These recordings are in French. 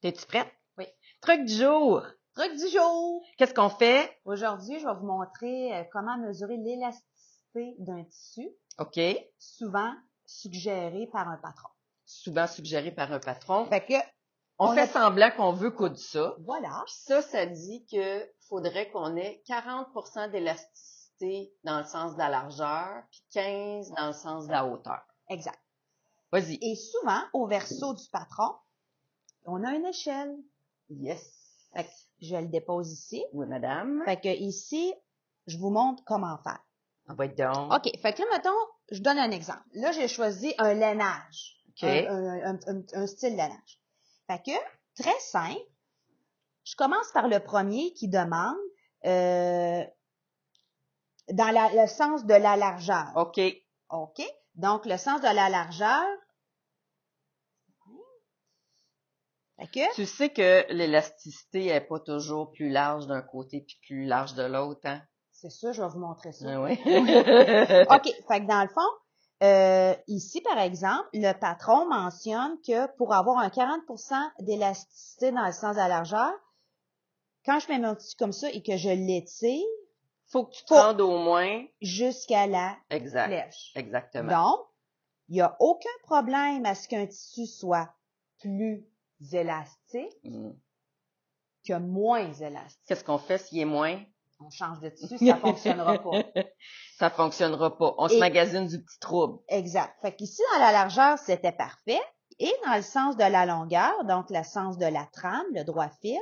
T'es-tu prête? Oui. Truc du jour. Truc du jour! Qu'est-ce qu'on fait? Aujourd'hui, je vais vous montrer comment mesurer l'élasticité d'un tissu, OK. souvent suggéré par un patron. Souvent suggéré par un patron. Fait que, On fait a- semblant qu'on veut coudre ça. voilà, Puis ça dit que faudrait qu'on ait 40% d'élasticité dans le sens de la largeur, puis 15 dans le sens de la hauteur. exact. Vas-y. Et souvent, au verso du patron, on a une échelle. Yes. Fait que je le dépose ici. Oui, madame. Fait que ici, je vous montre comment faire. On va être donc. OK. Fait que là, mettons, je donne un exemple. Là, j'ai choisi un lainage. OK. Un style lainage. Fait que, très simple. Je commence par le premier qui demande dans le sens de la largeur. OK. OK? Donc, le sens de la largeur. Fait que, Tu sais que l'élasticité est pas toujours plus large d'un côté puis plus large de l'autre, hein? c'est ça, je vais vous montrer ça. Ah oui. OK. Fait que dans le fond, ici, par exemple, le patron mentionne que pour avoir un 40% d'élasticité dans le sens de la largeur, quand je mets mon tissu comme ça et que je l'étire, Faut que tu te rendes au moins. jusqu'à la Exact. flèche. Exactement. Donc, il n'y a aucun problème à ce qu'un tissu soit plus élastique que moins élastique. Qu'est-ce qu'on fait s'il est moins? On change de tissu, ça fonctionnera pas. Ça fonctionnera pas. On se magasine du petit trouble. Exact. Fait qu'ici, dans la largeur, c'était parfait. Et dans le sens de la longueur, donc le sens de la trame, le droit fil,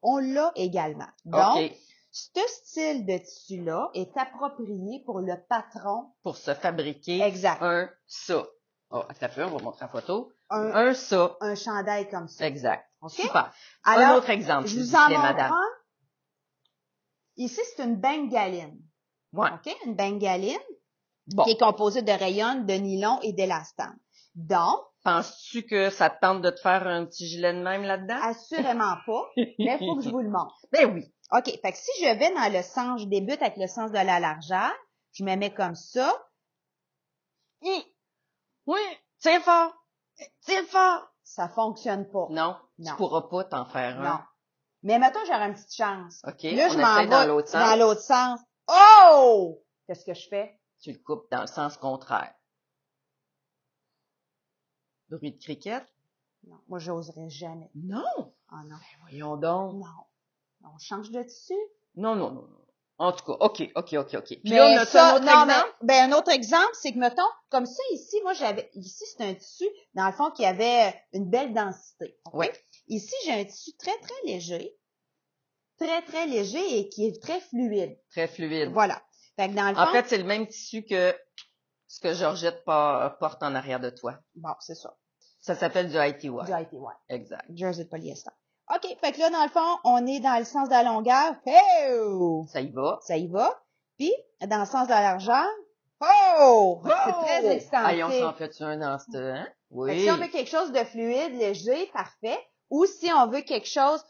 on l'a également. Donc, OK. ce style de tissu-là est approprié pour le patron. Pour se fabriquer Exact. un ça. Oh, ça fait, on va montrer la photo. Un ça. Un chandail comme ça. Exact. OK? Super. Alors, un autre exemple. Je s'il vous vous en plaît, montre madame. un. Ici, c'est une bengaline. Ouais. OK? Une bengaline Bon. qui est composée de rayonne, de nylon et d'élastane. Donc, Penses-tu que ça te tente de te faire un petit gilet de même là-dedans? assurément pas, mais il faut que je vous le montre. Ben oui. OK. Fait que si je vais dans le sens, je débute avec le sens de la largeur, je me mets comme ça. Oui. Tiens fort. Tiens fort. Ça fonctionne pas. Non. Non. Tu pourras pas t'en faire Non. un. Mais mettons, j'aurais une petite chance. OK. Là, je on m'en essaie vais dans l'autre sens. dans l'autre sens. Oh! Qu'est-ce que je fais? Tu le coupes dans le sens contraire. Bruit de cricket? Non. Moi, j'oserais jamais. Non. Ah non. Voyons donc. Non. On change de tissu. Non, non, non, non. En tout cas, OK. Puis Mais là, on a ça, un autre non, exemple? mais, un autre exemple, c'est que, mettons, comme ça, ici, moi, ici, c'est un tissu, dans le fond, qui avait une belle densité. Okay? Oui. Ici, j'ai un tissu très, très léger et qui est très fluide. Très fluide. Voilà. Fait que dans le fond, En fait, c'est le même tissu que ce que Georgette porte en arrière de toi. bon, c'est ça. Ça s'appelle du ITY. Du ITY. Exact. Jersey de polyester. OK. Fait que là, dans le fond, on est dans le sens de la longueur. Hey! Ça y va. Ça y va. Puis, dans le sens de la largeur. Oh! C'est très extensif. Allez, on s'en fait un dans ce, hein? Oui. Fait que si on veut quelque chose de fluide, léger, parfait. Ou si on veut quelque chose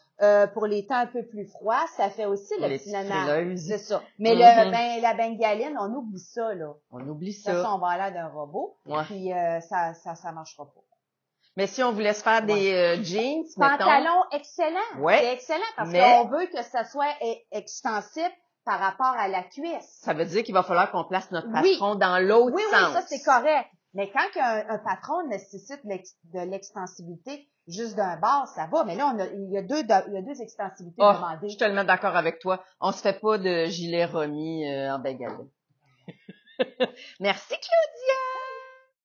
pour les temps un peu plus froids, ça fait aussi le petit lainage. C'est ça. Mais la bengaline, on oublie ça, là. On oublie De toute façon, ça. on va aller d'un robot. Ouais. Puis ça marchera pas. Mais si on voulait se faire des jeans, Pantalon excellent. Ouais. C'est excellent parce Mais qu'on veut que ça soit extensif par rapport à la cuisse. ça veut dire qu'il va falloir qu'on place notre patron dans l'autre sens. Oui, ça c'est correct. Mais quand un patron nécessite de l'extensibilité juste d'un bord, ça va. Mais là, il y a deux extensibilités demandées. Je suis tellement d'accord avec toi. On se fait pas de gilet remis en bengaline. Merci, Claudia!